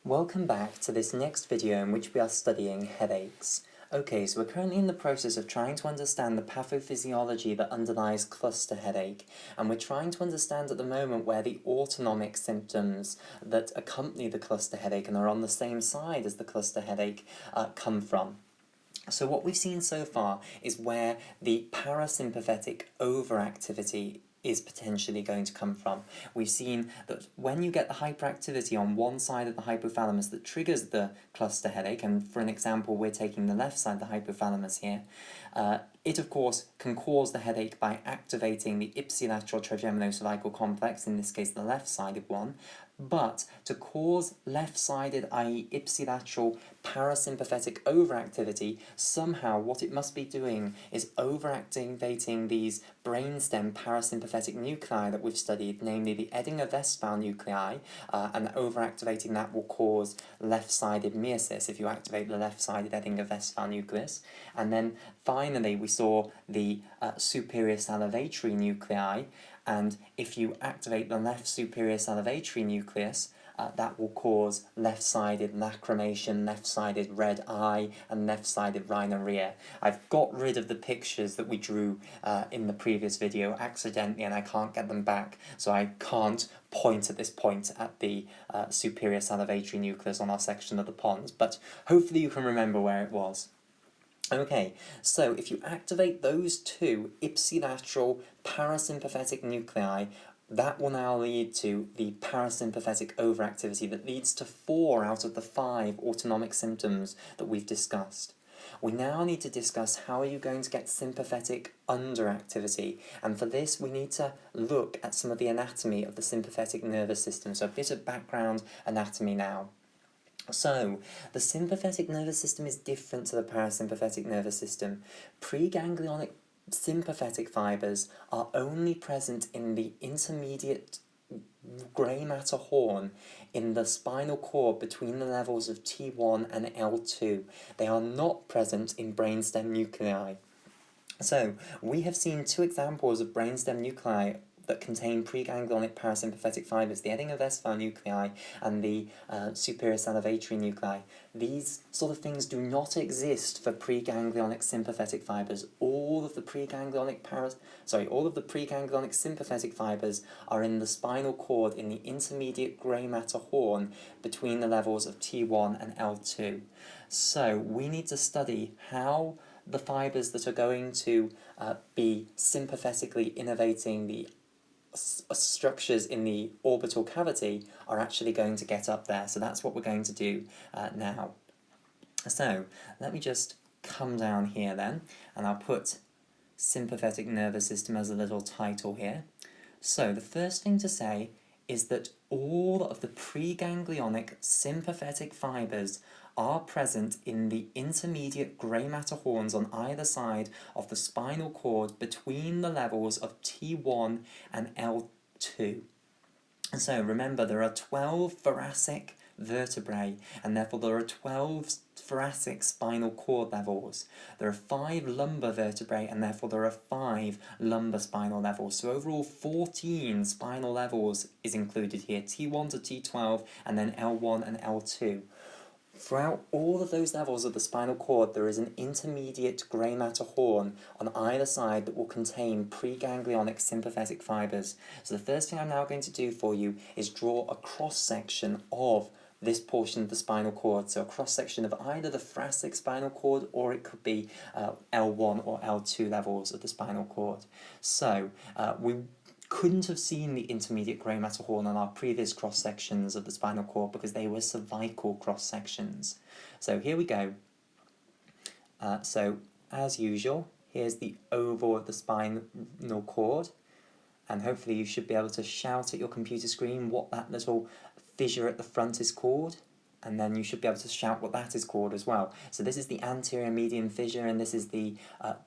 Welcome back to this next video in which we are studying headaches. Okay, so we're currently in the process of trying to understand the pathophysiology that underlies cluster headache, and we're trying to understand at the moment where the autonomic symptoms that accompany the cluster headache and are on the same side as the cluster headache come from. So what we've seen so far is where the parasympathetic overactivity is potentially going to come from. We've seen that when you get the hyperactivity on one side of the hypothalamus that triggers the cluster headache, and for an example we're taking the left side of the hypothalamus here, it of course can cause the headache by activating the ipsilateral trigeminocervical complex, in this case the left-sided one, but to cause left-sided, i.e. ipsilateral parasympathetic overactivity, somehow what it must be doing is overactivating these brainstem parasympathetic nuclei that we've studied, namely the Edinger-Westphal nuclei, and overactivating that will cause left-sided meiosis if you activate the left-sided Edinger-Westphal nucleus. And then finally we saw the superior salivatory nuclei, and if you activate the left superior salivatory nucleus, that will cause left-sided lacrimation, left-sided red eye, and left-sided rhinorrhea. I've got rid of the pictures that we drew in the previous video accidentally, and I can't get them back, so I can't point at this point at the superior salivatory nucleus on our section of the pons, but hopefully you can remember where it was. Okay, so if you activate those two ipsilateral parasympathetic nuclei, that will now lead to the parasympathetic overactivity that leads to 4 out of the 5 autonomic symptoms that we've discussed. We now need to discuss how are you going to get sympathetic underactivity, and for this we need to look at some of the anatomy of the sympathetic nervous system, so a bit of background anatomy now. So, the sympathetic nervous system is different to the parasympathetic nervous system. Preganglionic sympathetic fibres are only present in the intermediate grey matter horn in the spinal cord between the levels of T1 and L2. They are not present in brainstem nuclei. So, we have seen 2 examples of brainstem nuclei that contain preganglionic parasympathetic fibres, the Edinger-Westphal nuclei and the superior salivatory nuclei. These sort of things do not exist for preganglionic sympathetic fibres. All of the preganglionic sympathetic fibres are in the spinal cord in the intermediate grey matter horn between the levels of T1 and L2. So we need to study how the fibres that are going to be sympathetically innervating the structures in the orbital cavity are actually going to get up there. So that's what we're going to do now. So let me just come down here then, and I'll put sympathetic nervous system as a little title here. So the first thing to say is that all of the preganglionic sympathetic fibres are present in the intermediate grey matter horns on either side of the spinal cord between the levels of T1 and L2. And so remember, there are 12 thoracic vertebrae, and therefore there are 12 thoracic spinal cord levels. There are 5 lumbar vertebrae, and therefore there are 5 lumbar spinal levels. So overall 14 spinal levels is included here, T1 to T12, and then L1 and L2. Throughout all of those levels of the spinal cord, there is an intermediate grey matter horn on either side that will contain preganglionic sympathetic fibres. So the first thing I'm now going to do for you is draw a cross-section of this portion of the spinal cord, so a cross-section of either the thoracic spinal cord or it could be L1 or L2 levels of the spinal cord. So we couldn't have seen the intermediate grey matter horn on our previous cross-sections of the spinal cord because they were cervical cross-sections. So here we go. So as usual, here's the oval of the spinal cord, and hopefully you should be able to shout at your computer screen what that little fissure at the front is called, and then you should be able to shout what that is called as well. So this is the anterior median fissure, and this is the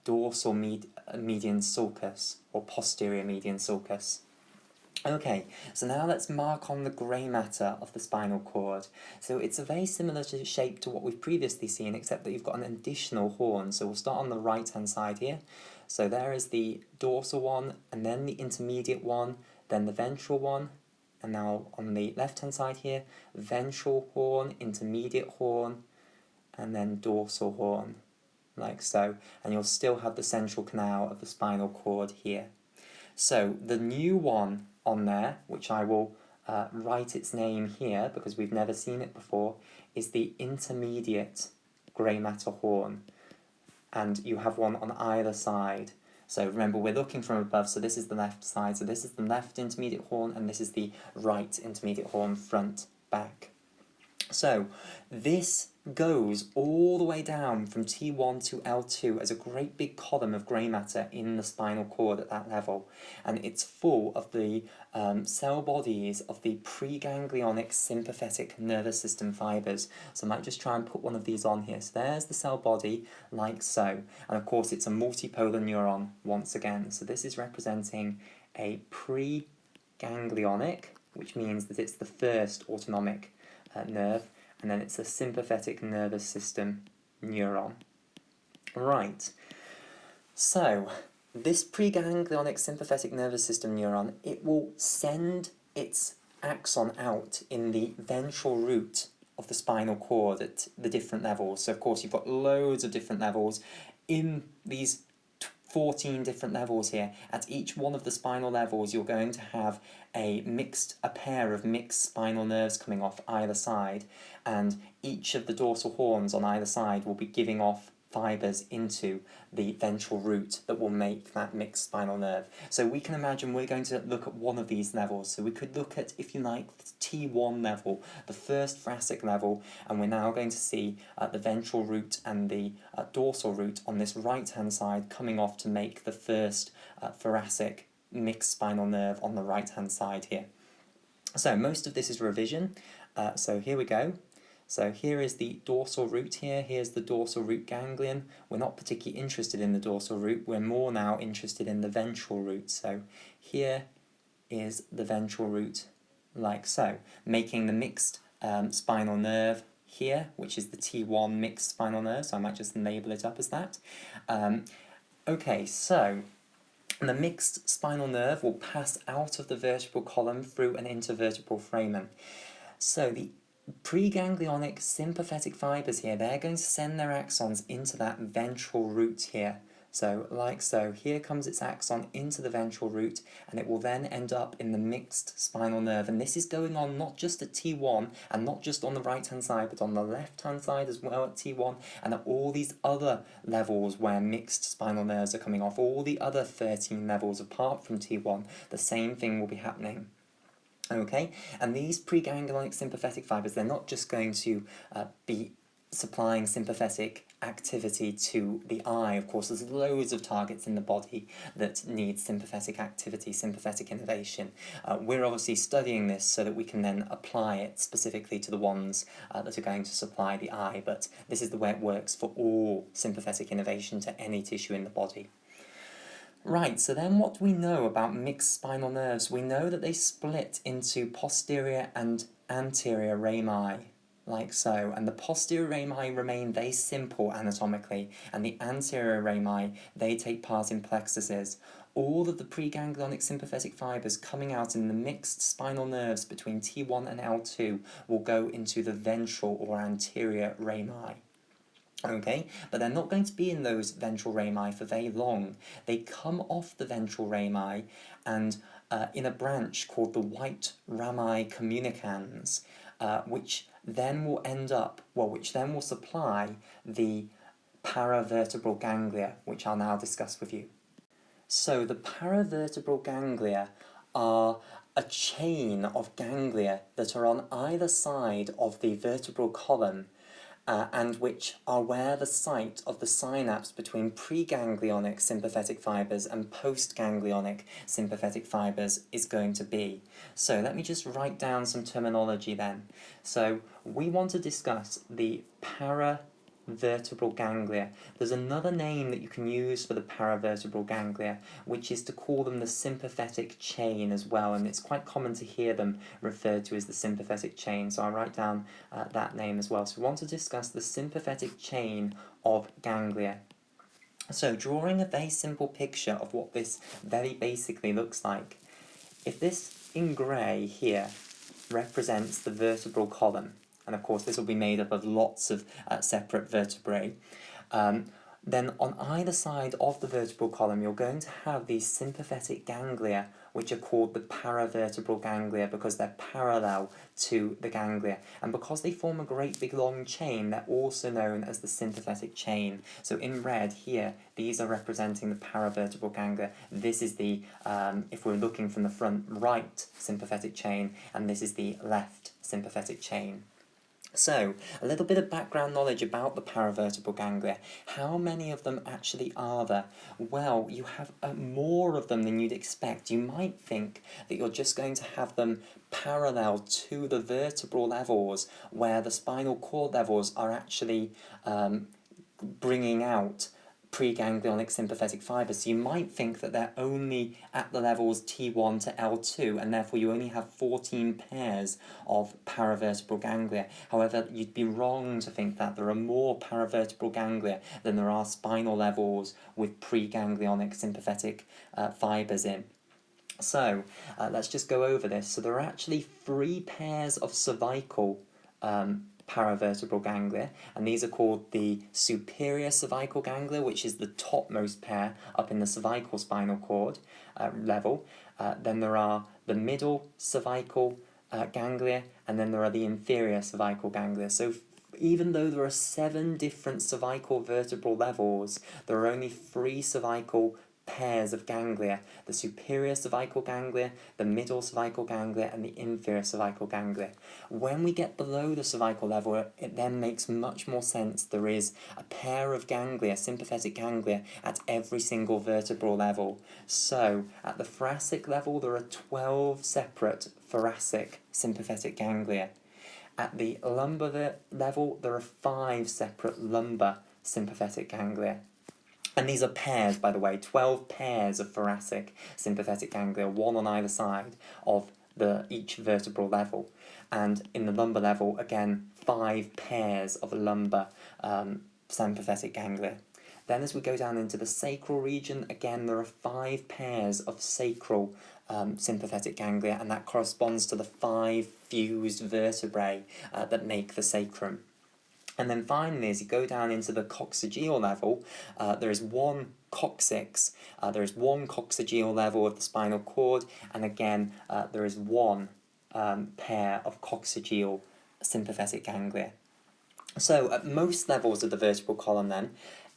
dorsal median sulcus, or posterior median sulcus. Okay, so now let's mark on the grey matter of the spinal cord. So it's a very similar shape to what we've previously seen, except that you've got an additional horn. So we'll start on the right-hand side here. So there is the dorsal one, and then the intermediate one, then the ventral one, and now on the left-hand side here, ventral horn, intermediate horn, and then dorsal horn, like so. And you'll still have the central canal of the spinal cord here. So the new one on there, which I will write its name here because we've never seen it before, is the intermediate grey matter horn. And you have one on either side. So remember, we're looking from above, so this is the left side. So this is the left intermediate horn, and this is the right intermediate horn, front, back. So this goes all the way down from T1 to L2 as a great big column of grey matter in the spinal cord at that level. And it's full of the cell bodies of the preganglionic sympathetic nervous system fibres. So I might just try and put one of these on here. So there's the cell body, like so. And of course it's a multipolar neuron once again. So this is representing a preganglionic, which means that it's the first autonomic nerve, and then it's a sympathetic nervous system neuron. Right, so this preganglionic sympathetic nervous system neuron, it will send its axon out in the ventral root of the spinal cord at the different levels. So of course you've got loads of different levels in these 14 different levels here. At each one of the spinal levels, you're going to have a pair of mixed spinal nerves coming off either side, and each of the dorsal horns on either side will be giving off fibres into the ventral root that will make that mixed spinal nerve. So we can imagine we're going to look at one of these levels. So we could look at, if you like, the T1 level, the first thoracic level, and we're now going to see the ventral root and the dorsal root on this right-hand side coming off to make the first thoracic mixed spinal nerve on the right-hand side here. So most of this is revision. So here we go. So here is the dorsal root here, here's the dorsal root ganglion. We're not particularly interested in the dorsal root, we're more now interested in the ventral root. So here is the ventral root, like so, making the mixed spinal nerve here, which is the T1 mixed spinal nerve, so I might just label it up as that. Okay, so the mixed spinal nerve will pass out of the vertebral column through an intervertebral foramen. So the preganglionic sympathetic fibres here, they're going to send their axons into that ventral root here. So, like so, here comes its axon into the ventral root, and it will then end up in the mixed spinal nerve. And this is going on not just at T1, and not just on the right-hand side, but on the left-hand side as well at T1, and at all these other levels where mixed spinal nerves are coming off, all the other 13 levels apart from T1, the same thing will be happening. Okay, and these preganglionic sympathetic fibres, they're not just going to be supplying sympathetic activity to the eye. Of course, there's loads of targets in the body that need sympathetic activity, sympathetic innervation. We're obviously studying this so that we can then apply it specifically to the ones that are going to supply the eye, but this is the way it works for all sympathetic innervation to any tissue in the body. Right, so then what do we know about mixed spinal nerves? We know that they split into posterior and anterior rami, like so, and the posterior rami remain very simple anatomically, and the anterior rami, they take part in plexuses. All of the preganglionic sympathetic fibres coming out in the mixed spinal nerves between T1 and L2 will go into the ventral or anterior rami. Okay, but they're not going to be in those ventral rami for very long. They come off the ventral rami and in a branch called the white rami communicans, which then will supply the paravertebral ganglia, which I'll now discuss with you. So the paravertebral ganglia are a chain of ganglia that are on either side of the vertebral column, and which are where the site of the synapse between preganglionic sympathetic fibres and postganglionic sympathetic fibres is going to be. So let me just write down some terminology then. So we want to discuss the paravertebral ganglia. There's another name that you can use for the paravertebral ganglia, which is to call them the sympathetic chain as well, and it's quite common to hear them referred to as the sympathetic chain, so I'll write down that name as well. So we want to discuss the sympathetic chain of ganglia. So drawing a very simple picture of what this very basically looks like. If this in grey here represents the vertebral column, and of course this will be made up of lots of separate vertebrae. Then on either side of the vertebral column you're going to have these sympathetic ganglia, which are called the paravertebral ganglia because they're parallel to the ganglia. And because they form a great big long chain, they're also known as the sympathetic chain. So in red here, these are representing the paravertebral ganglia. This is the, if we're looking from the front, right sympathetic chain, and this is the left sympathetic chain. So, a little bit of background knowledge about the paravertebral ganglia. How many of them actually are there? Well, you have more of them than you'd expect. You might think that you're just going to have them parallel to the vertebral levels, where the spinal cord levels are actually bringing out preganglionic sympathetic fibres. So you might think that they're only at the levels T1 to L2, and therefore you only have 14 pairs of paravertebral ganglia. However, you'd be wrong to think that. There are more paravertebral ganglia than there are spinal levels with preganglionic sympathetic fibres in. So, let's just go over this. So there are actually 3 pairs of cervical paravertebral ganglia, and these are called the superior cervical ganglia, which is the topmost pair up in the cervical spinal cord level. Then there are the middle cervical ganglia, and then there are the inferior cervical ganglia. So even though there are 7 different cervical vertebral levels, there are only 3 cervical pairs of ganglia: the superior cervical ganglia, the middle cervical ganglia, and the inferior cervical ganglia. When we get below the cervical level, it then makes much more sense. There is a pair of ganglia, sympathetic ganglia, at every single vertebral level. So, at the thoracic level, there are 12 separate thoracic sympathetic ganglia. At the lumbar level, there are 5 separate lumbar sympathetic ganglia. And these are pairs, by the way, 12 pairs of thoracic sympathetic ganglia, 1 on either side of each vertebral level. And in the lumbar level, again, 5 pairs of lumbar sympathetic ganglia. Then as we go down into the sacral region, again, there are 5 pairs of sacral sympathetic ganglia, and that corresponds to the 5 fused vertebrae that make the sacrum. And then finally, as you go down into the coccygeal level, there is 1 coccyx, there is 1 coccygeal level of the spinal cord, and again, there is 1 pair of coccygeal sympathetic ganglia. So, at most levels of the vertebral column then,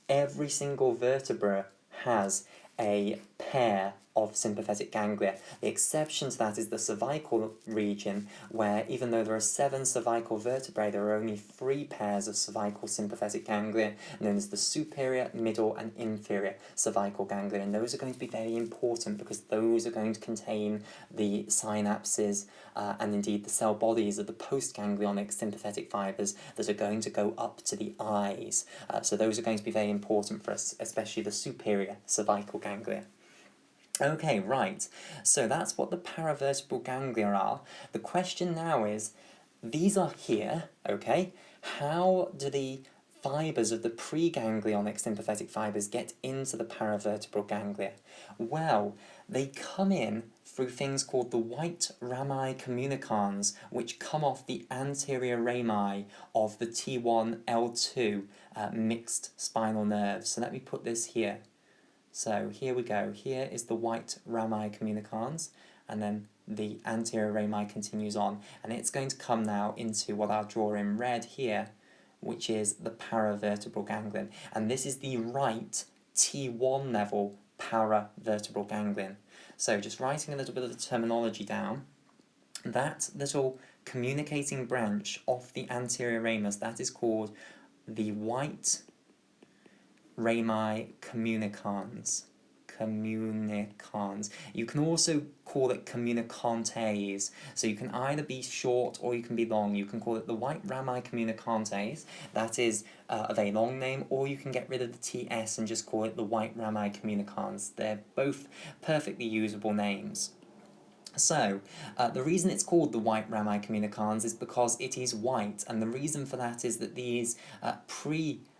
every single vertebra has a pair of sympathetic ganglia. The exception to that is the cervical region, where even though there are 7 cervical vertebrae, there are only 3 pairs of cervical sympathetic ganglia, known as the superior, middle, and inferior cervical ganglia. And those are going to be very important because those are going to contain the synapses and indeed the cell bodies of the postganglionic sympathetic fibres that are going to go up to the eyes. So those are going to be very important for us, especially the superior cervical ganglia. Okay, right, so that's what the paravertebral ganglia are. The question now is, these are here, okay, how do the fibres of the preganglionic sympathetic fibres get into the paravertebral ganglia? Well, they come in through things called the white rami communicans, which come off the anterior rami of the T1-L2 mixed spinal nerves. So let me put this here. So here we go. Here is the white rami communicans, and then the anterior rami continues on, and it's going to come now into what I'll draw in red here, which is the paravertebral ganglion. And this is the right T1 level paravertebral ganglion. So just writing a little bit of the terminology down, that little communicating branch of the anterior ramus, that is called the white rami communicans. You can also call it communicantes. So you can either be short or you can be long. You can call it the white rami communicantes. That is a very long name, or you can get rid of the TS and just call it the white rami communicans. They're both perfectly usable names. So, the reason it's called the white rami communicans is because it is white, and the reason for that is that these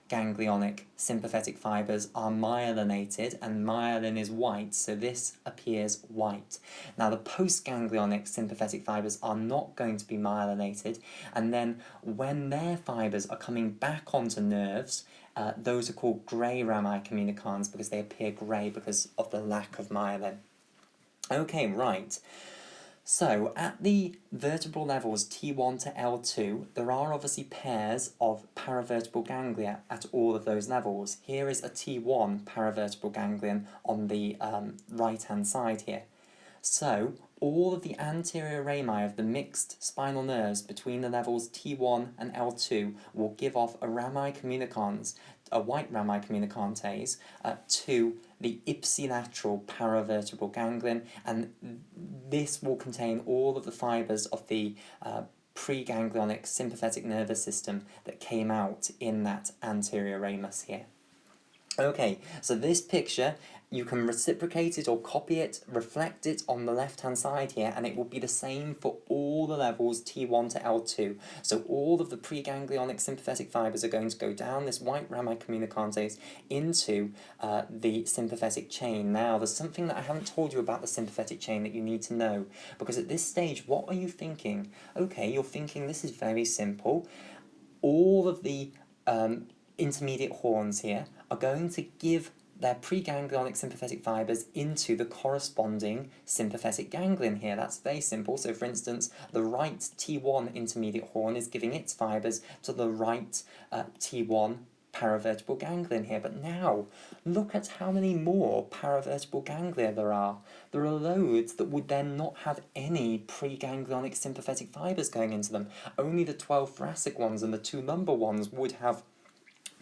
ganglionic sympathetic fibres are myelinated, and myelin is white, so this appears white. Now the postganglionic sympathetic fibres are not going to be myelinated, and then when their fibres are coming back onto nerves, those are called grey rami communicans because they appear grey because of the lack of myelin. Okay, right. So, at the vertebral levels T1 to L2, there are obviously pairs of paravertebral ganglia at all of those levels. Here is a T1 paravertebral ganglion on the right-hand side here. So, all of the anterior rami of the mixed spinal nerves between the levels T1 and L2 will give off a rami communicans, a white rami communicantase, to the ipsilateral paravertebral ganglion, and this will contain all of the fibres of the preganglionic sympathetic nervous system that came out in that anterior ramus here. Okay, so this picture, you can reciprocate it or copy it, reflect it on the left-hand side here, and it will be the same for all the levels T1 to L2. So all of the preganglionic sympathetic fibres are going to go down this white rami communicantase into the sympathetic chain. Now, there's something that I haven't told you about the sympathetic chain that you need to know, because at this stage, what are you thinking? Okay, you're thinking this is very simple. All of the intermediate horns here are going to give their preganglionic sympathetic fibres into the corresponding sympathetic ganglion here. That's very simple. So for instance, the right T1 intermediate horn is giving its fibres to the right T1 paravertebral ganglion here. But now, look at how many more paravertebral ganglia there are. There are loads that would then not have any preganglionic sympathetic fibres going into them. Only the 12 thoracic ones and the 2 lumbar ones would have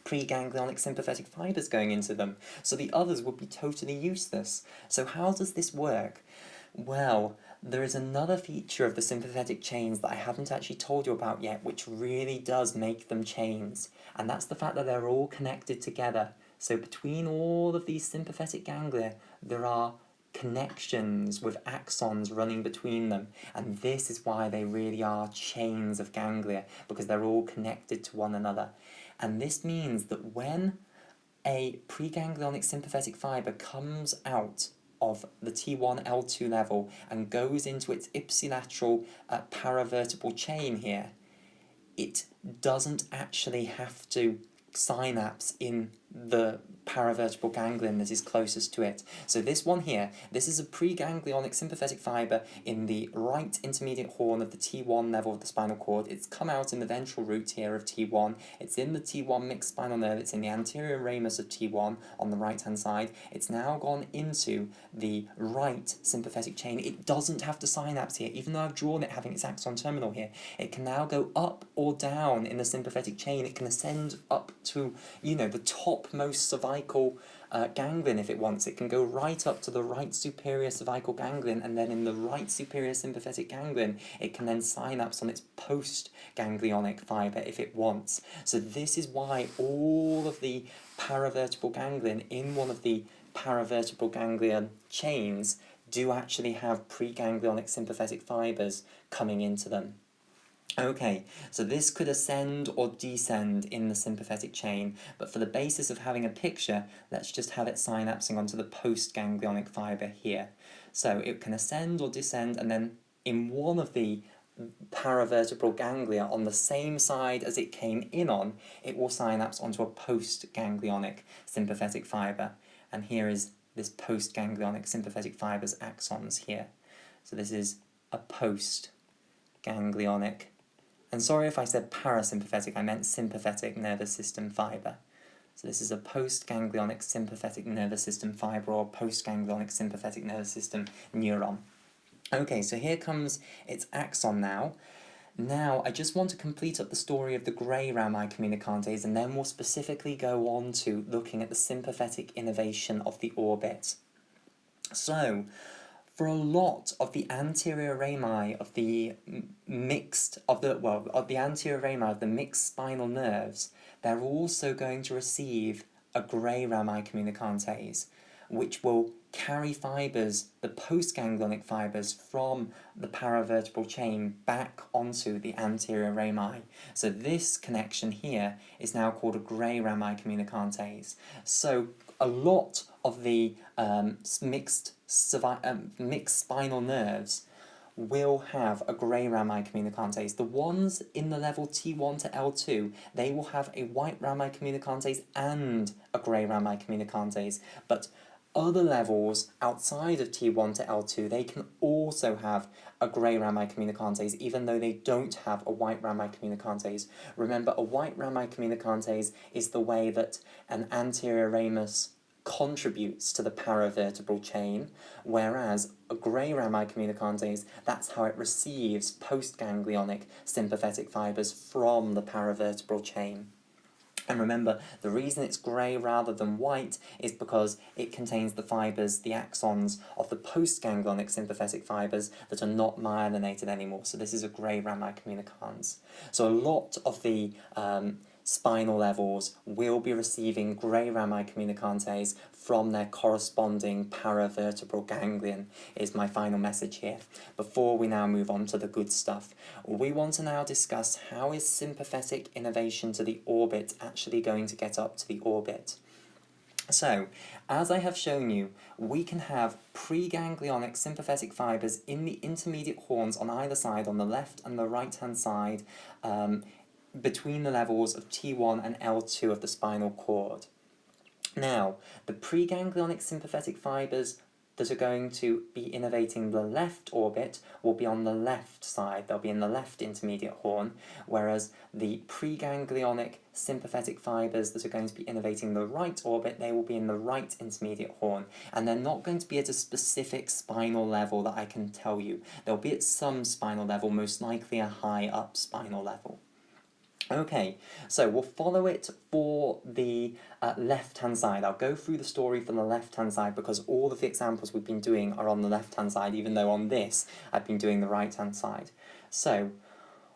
preganglionic sympathetic fibres going into them, so the others would be totally useless. So how does this work? Well, there is another feature of the sympathetic chains that I haven't actually told you about yet, which really does make them chains, and that's the fact that they're all connected together. So between all of these sympathetic ganglia, there are connections with axons running between them, and this is why they really are chains of ganglia, because they're all connected to one another. And this means that when a preganglionic sympathetic fibre comes out of the T1L2 level and goes into its ipsilateral paravertebral chain here, it doesn't actually have to synapse in the paravertebral ganglion that is closest to it. So this one here, this is a preganglionic sympathetic fibre in the right intermediate horn of the T1 level of the spinal cord. It's come out in the ventral root here of T1. It's in the T1 mixed spinal nerve. It's in the anterior ramus of T1 on the right-hand side. It's now gone into the right sympathetic chain. It doesn't have to synapse here, even though I've drawn it having its axon terminal here. It can now go up or down in the sympathetic chain. It can ascend up to, the topmost cervical ganglion if it wants. It can go right up to the right superior cervical ganglion, and then in the right superior sympathetic ganglion, it can then synapse on its post-ganglionic fibre if it wants. So this is why all of the paravertebral ganglion in one of the paravertebral ganglion chains do actually have preganglionic sympathetic fibres coming into them. Okay, so this could ascend or descend in the sympathetic chain, but for the basis of having a picture, let's just have it synapsing onto the postganglionic fibre here. So it can ascend or descend, and then in one of the paravertebral ganglia on the same side as it came in on, it will synapse onto a postganglionic sympathetic fibre. And here is this postganglionic sympathetic fibre's axons here. So this is a postganglionic. And sorry if I said parasympathetic, I meant sympathetic nervous system fibre. So this is a postganglionic sympathetic nervous system fibre, or postganglionic sympathetic nervous system neuron. Okay, so here comes its axon now. Now, I just want to complete up the story of the grey rami communicantase, and then we'll specifically go on to looking at the sympathetic innervation of the orbit. So, for a lot of the anterior rami of the anterior rami of the mixed spinal nerves, they're also going to receive a grey rami communicantase, which will carry fibres, the postganglionic fibres, from the paravertebral chain back onto the anterior rami. So this connection here is now called a grey rami communicantase. So a lot of the mixed spinal nerves will have a grey rami communicantase. The ones in the level T1 to L2, they will have a white rami communicantase and a grey rami communicantase, but other levels outside of T1 to L2, they can also have a grey rami communicantase, even though they don't have a white rami communicantase. Remember, a white rami communicantase is the way that an anterior ramus contributes to the paravertebral chain, whereas a grey rami communicantase, that's how it receives postganglionic sympathetic fibres from the paravertebral chain. And remember, the reason it's grey rather than white is because it contains the fibres, the axons of the postganglionic sympathetic fibres that are not myelinated anymore. So this is a grey rami communicans. So a lot of the spinal levels will be receiving grey rami communicantase from their corresponding paravertebral ganglion, is my final message here. Before we now move on to the good stuff, we want to now discuss how is sympathetic innervation to the orbit actually going to get up to the orbit. So, as I have shown you, we can have preganglionic sympathetic fibres in the intermediate horns on either side, on the left and the right hand side, between the levels of T1 and L2 of the spinal cord. Now, the preganglionic sympathetic fibres that are going to be innervating the left orbit will be on the left side, they'll be in the left intermediate horn, whereas the preganglionic sympathetic fibres that are going to be innervating the right orbit, they will be in the right intermediate horn, and they're not going to be at a specific spinal level that I can tell you. They'll be at some spinal level, most likely a high up spinal level. Okay, so we'll follow it for the left-hand side. I'll go through the story from the left-hand side because all of the examples we've been doing are on the left-hand side, even though on this I've been doing the right-hand side. So,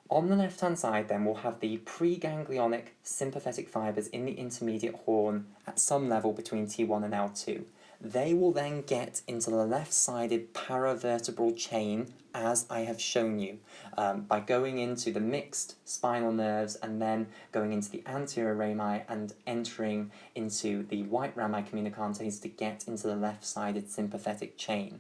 on the left-hand side then, we'll have the preganglionic sympathetic fibres in the intermediate horn at some level between T1 and L2. They will then get into the left-sided paravertebral chain, as I have shown you, by going into the mixed spinal nerves and then going into the anterior rami and entering into the white rami communicantase to get into the left-sided sympathetic chain.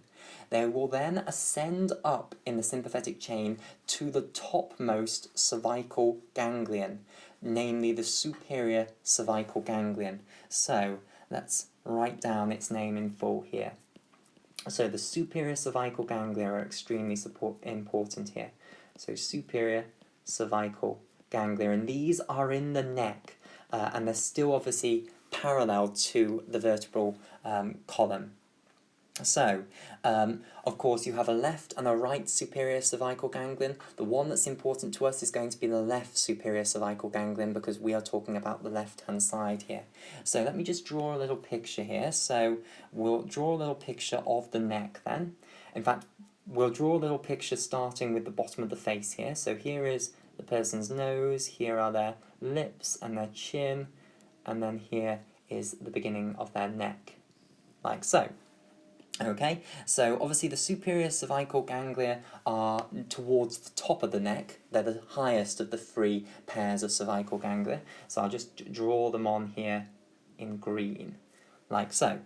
They will then ascend up in the sympathetic chain to the topmost cervical ganglion, namely the superior cervical ganglion. So, let's write down its name in full here. So the superior cervical ganglia are extremely important here. So superior cervical ganglia, and these are in the neck, and they're still obviously parallel to the vertebral column. So, of course, you have a left and a right superior cervical ganglion. The one that's important to us is going to be the left superior cervical ganglion because we are talking about the left-hand side here. So let me just draw a little picture here. So we'll draw a little picture of the neck then. In fact, we'll draw a little picture starting with the bottom of the face here. So here is the person's nose, here are their lips and their chin, and then here is the beginning of their neck, like so. Okay, so obviously the superior cervical ganglia are towards the top of the neck. They're the highest of the three pairs of cervical ganglia. So I'll just draw them on here in green, like so.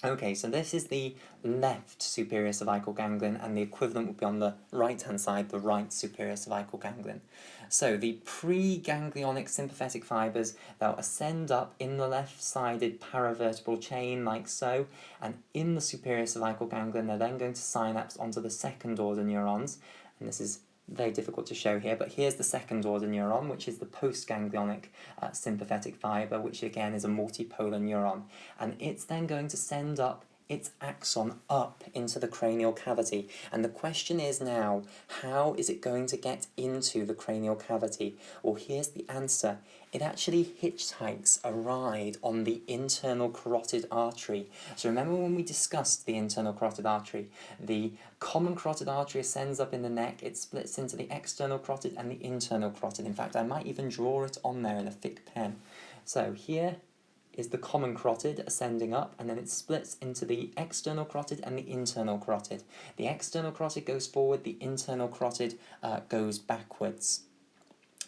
Okay, so this is the left superior cervical ganglion, and the equivalent would be on the right-hand side, the right superior cervical ganglion. So the preganglionic sympathetic fibres, they'll ascend up in the left-sided paravertebral chain, like so, and in the superior cervical ganglion, they're then going to synapse onto the second-order neurons, and this is very difficult to show here, but here's the second-order neuron, which is the postganglionic sympathetic fibre, which again is a multipolar neuron. And it's then going to send up its axon up into the cranial cavity. And the question is now, how is it going to get into the cranial cavity? Well, here's the answer. It actually hitchhikes a ride on the internal carotid artery. So remember when we discussed the internal carotid artery? The common carotid artery ascends up in the neck, it splits into the external carotid and the internal carotid. In fact, I might even draw it on there in a thick pen. So here is the common carotid ascending up, and then it splits into the external carotid and the internal carotid. The external carotid goes forward, the internal carotid goes backwards.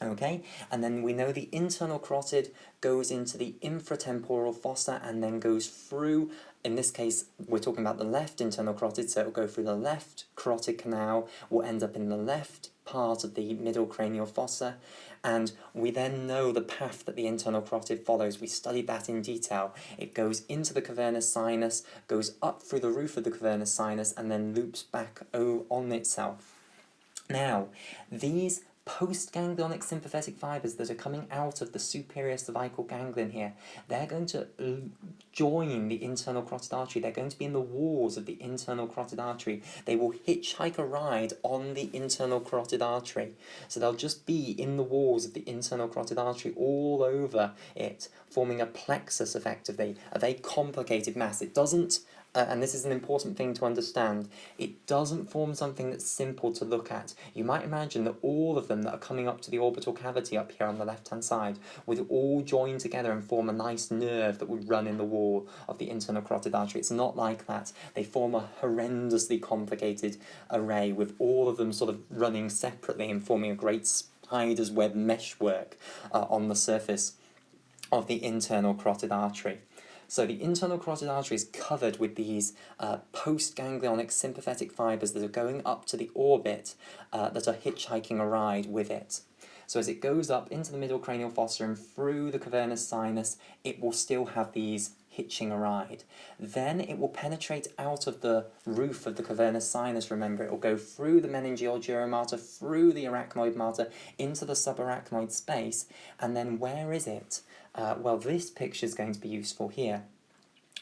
Okay, and then we know the internal carotid goes into the infratemporal fossa and then goes through, in this case, we're talking about the left internal carotid, so it will go through the left carotid canal, will end up in the left part of the middle cranial fossa, and we then know the path that the internal carotid follows. We studied that in detail. It goes into the cavernous sinus, goes up through the roof of the cavernous sinus, and then loops back on itself. Now, these postganglionic sympathetic fibres that are coming out of the superior cervical ganglion here, they're going to join the internal carotid artery. They're going to be in the walls of the internal carotid artery. They will hitchhike a ride on the internal carotid artery. So they'll just be in the walls of the internal carotid artery all over it, forming a plexus effectively, a very complicated mass. It doesn't and this is an important thing to understand, it doesn't form something that's simple to look at. You might imagine that all of them that are coming up to the orbital cavity up here on the left-hand side would all join together and form a nice nerve that would run in the wall of the internal carotid artery. It's not like that. They form a horrendously complicated array with all of them sort of running separately and forming a great spider's web meshwork on the surface of the internal carotid artery. So the internal carotid artery is covered with these postganglionic sympathetic fibres that are going up to the orbit that are hitchhiking a ride with it. So as it goes up into the middle cranial fossa and through the cavernous sinus, it will still have these hitching a ride. Then it will penetrate out of the roof of the cavernous sinus, remember, it will go through the meningeal duromater, through the arachnoid mater, into the subarachnoid space, and then where is it? Well, this picture is going to be useful here.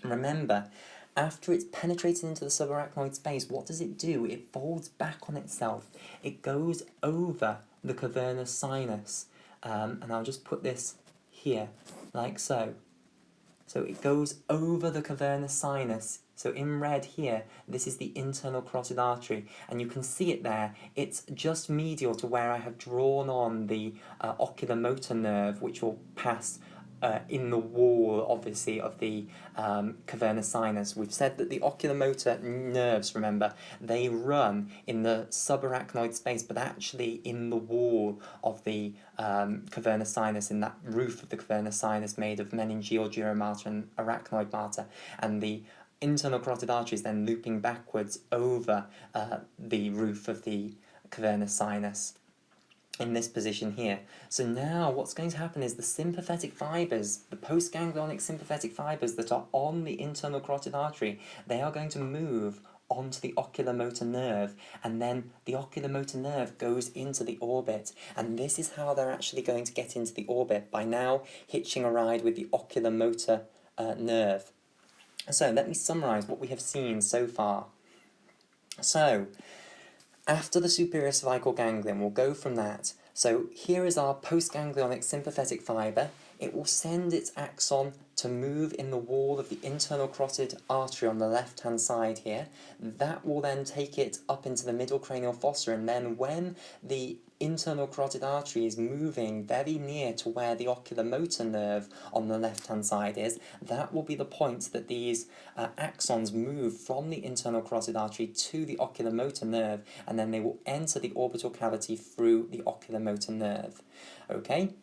Remember, after it's penetrated into the subarachnoid space, what does it do? It folds back on itself. It goes over the cavernous sinus. And I'll just put this here, like so. So it goes over the cavernous sinus. So in red here, this is the internal carotid artery, and you can see it there. It's just medial to where I have drawn on the oculomotor nerve, which will pass in the wall, obviously, of the cavernous sinus. We've said that the oculomotor nerves, remember, they run in the subarachnoid space, but actually in the wall of the cavernous sinus, in that roof of the cavernous sinus made of meningeal duromater and arachnoid mater, and the internal carotid artery is then looping backwards over the roof of the cavernous sinus in this position here. So now what's going to happen is the sympathetic fibres, the postganglionic sympathetic fibres that are on the internal carotid artery, they are going to move onto the oculomotor nerve, and then the oculomotor nerve goes into the orbit, and this is how they're actually going to get into the orbit, by now hitching a ride with the oculomotor nerve. So let me summarise what we have seen so far. So, after the superior cervical ganglion, we'll go from that. So here is our postganglionic sympathetic fibre. It will send its axon to move in the wall of the internal carotid artery on the left-hand side here. That will then take it up into the middle cranial fossa, and then when the internal carotid artery is moving very near to where the oculomotor nerve on the left-hand side is, that will be the point that these axons move from the internal carotid artery to the oculomotor nerve, and then they will enter the orbital cavity through the oculomotor nerve. Okay?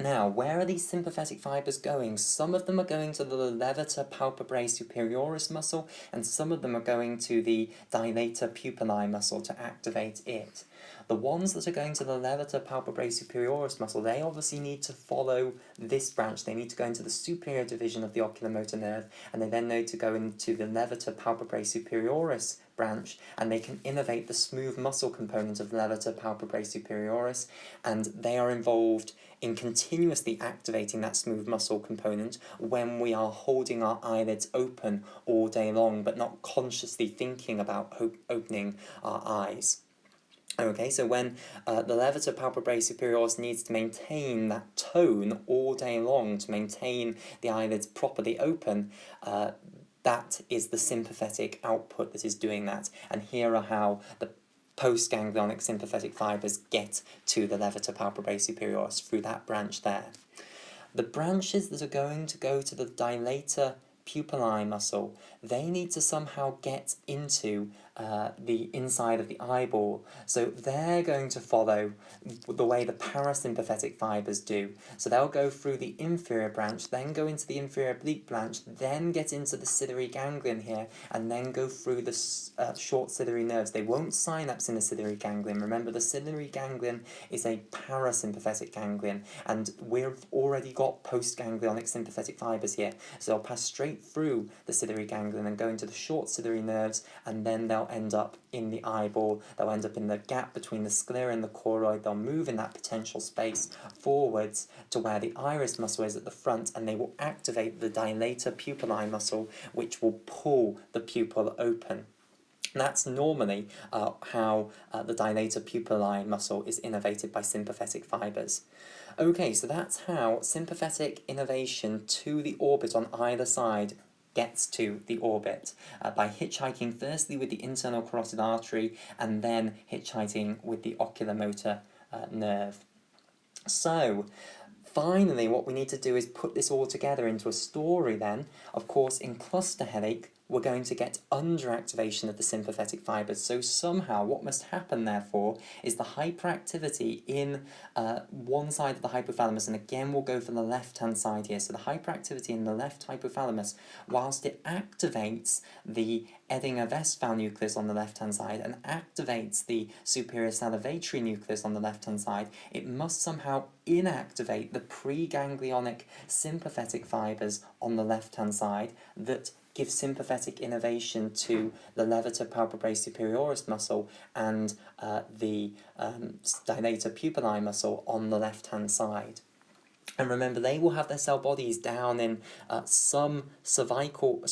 Now, where are these sympathetic fibres going? Some of them are going to the levator palpebrae superioris muscle, and some of them are going to the dilator pupillae muscle to activate it. The ones that are going to the levator palpebrae superioris muscle, they obviously need to follow this branch. They need to go into the superior division of the oculomotor nerve, and they then need to go into the levator palpebrae superioris branch, and they can innervate the smooth muscle component of the levator palpebrae superioris, and they are involved in continuously activating that smooth muscle component when we are holding our eyelids open all day long, but not consciously thinking about opening our eyes. Okay, so when the levator palpebrae superioris needs to maintain that tone all day long to maintain the eyelids properly open, that is the sympathetic output that is doing that. And here are how the postganglionic sympathetic fibres get to the levator palpebrae superioris through that branch there. The branches that are going to go to the dilator pupillae muscle, they need to somehow get into the inside of the eyeball. So they're going to follow the way the parasympathetic fibers do. So they'll go through the inferior branch, then go into the inferior oblique branch, then get into the ciliary ganglion here, and then go through the short ciliary nerves. They won't synapse in the ciliary ganglion. Remember, the ciliary ganglion is a parasympathetic ganglion, and we've already got postganglionic sympathetic fibers here. So they'll pass straight through the ciliary ganglion and go into the short ciliary nerves, and then they'll end up in the eyeball. They'll end up in the gap between the sclera and the choroid. They'll move in that potential space forwards to where the iris muscle is at the front, and they will activate the dilator pupillae muscle, which will pull the pupil open. That's normally how the dilator pupillae muscle is innervated by sympathetic fibers. Okay, so that's how sympathetic innervation to the orbit on either side gets to the orbit, by hitchhiking firstly with the internal carotid artery and then hitchhiking with the oculomotor nerve. So, finally, what we need to do is put this all together into a story then. Of course, in cluster headache, we're going to get underactivation of the sympathetic fibers. So somehow what must happen, therefore, is the hyperactivity in one side of the hypothalamus, and again we'll go for the left-hand side here. So the hyperactivity in the left hypothalamus, whilst it activates the Edinger-Westphal nucleus on the left-hand side and activates the superior salivatory nucleus on the left-hand side, it must somehow inactivate the preganglionic sympathetic fibers on the left-hand side that give sympathetic innervation to the levator palpebrae superioris muscle and the dilator pupillae muscle on the left-hand side. And remember, they will have their cell bodies down in some spinal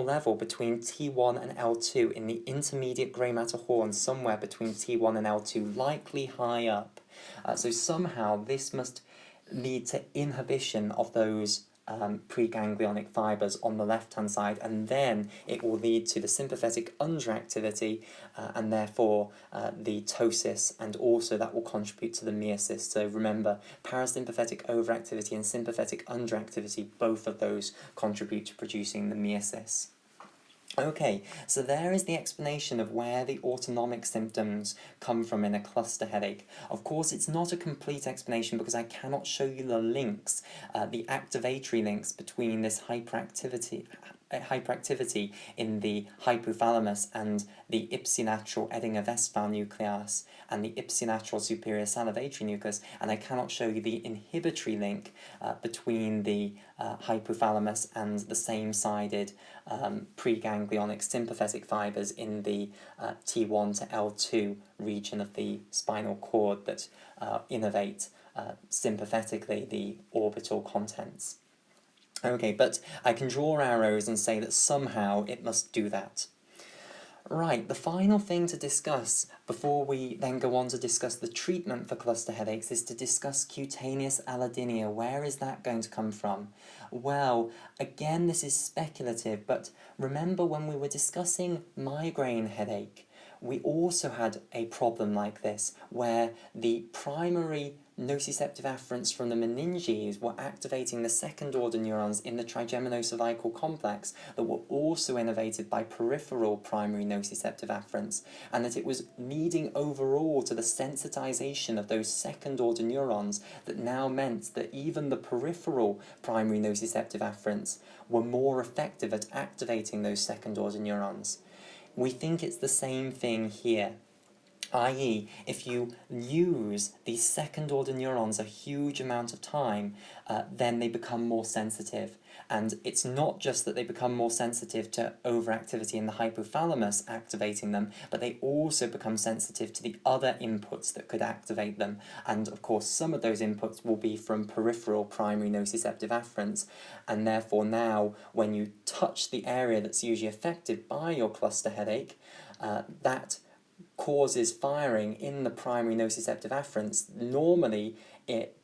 level between T1 and L2, in the intermediate grey matter horn, somewhere between T1 and L2, likely high up. So somehow this must lead to inhibition of those preganglionic fibers on the left-hand side, and then it will lead to the sympathetic underactivity and therefore the ptosis, and also that will contribute to the meiosis. So remember, parasympathetic overactivity and sympathetic underactivity, both of those contribute to producing the meiosis. Okay, so there is the explanation of where the autonomic symptoms come from in a cluster headache. Of course, it's not a complete explanation because I cannot show you the links, the activatory links between this hyperactivity in the hypothalamus and the ipsilateral Edinger-Westphal nucleus and the ipsilateral superior salivatory nucleus, and I cannot show you the inhibitory link between the hypothalamus and the same-sided preganglionic sympathetic fibers in the T1 to L2 region of the spinal cord that innervate sympathetically the orbital contents. Okay, but I can draw arrows and say that somehow it must do that. Right, the final thing to discuss before we then go on to discuss the treatment for cluster headaches is to discuss cutaneous allodynia. Where is that going to come from? Well, again, this is speculative, but remember when we were discussing migraine headache, we also had a problem like this, where the primary nociceptive afferents from the meninges were activating the second-order neurons in the trigeminocervical complex that were also innervated by peripheral primary nociceptive afferents, and that it was leading overall to the sensitization of those second-order neurons that now meant that even the peripheral primary nociceptive afferents were more effective at activating those second-order neurons. We think it's the same thing here. I.e., if you use these second-order neurons a huge amount of time, then they become more sensitive. And it's not just that they become more sensitive to overactivity in the hypothalamus activating them, but they also become sensitive to the other inputs that could activate them. And of course, some of those inputs will be from peripheral primary nociceptive afferents. And therefore now, when you touch the area that's usually affected by your cluster headache, that causes firing in the primary nociceptive afferents. Normally, it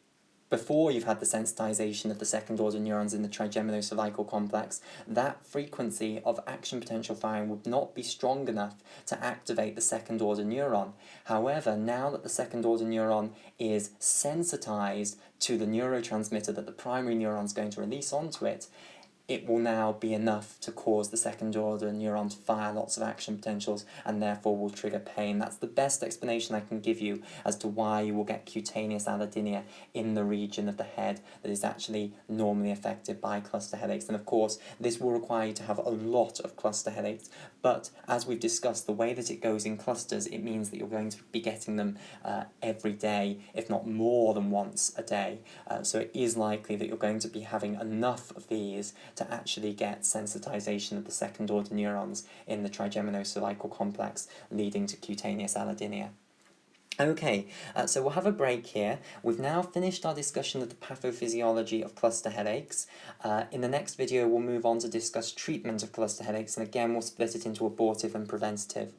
before you've had the sensitization of the second order neurons in the trigeminocervical complex, that frequency of action potential firing would not be strong enough to activate the second order neuron. However, now that the second order neuron is sensitized to the neurotransmitter that the primary neuron is going to release onto it, it will now be enough to cause the second order neuron to fire lots of action potentials and therefore will trigger pain. That's the best explanation I can give you as to why you will get cutaneous allodynia in the region of the head that is actually normally affected by cluster headaches. And of course, this will require you to have a lot of cluster headaches, but as we've discussed, the way that it goes in clusters, it means that you're going to be getting them every day, if not more than once a day. So it is likely that you're going to be having enough of these to actually get sensitization of the second order neurons in the trigeminocervical complex, leading to cutaneous allodynia. Okay, so we'll have a break here. We've now finished our discussion of the pathophysiology of cluster headaches. In the next video, we'll move on to discuss treatment of cluster headaches, and again, we'll split it into abortive and preventative.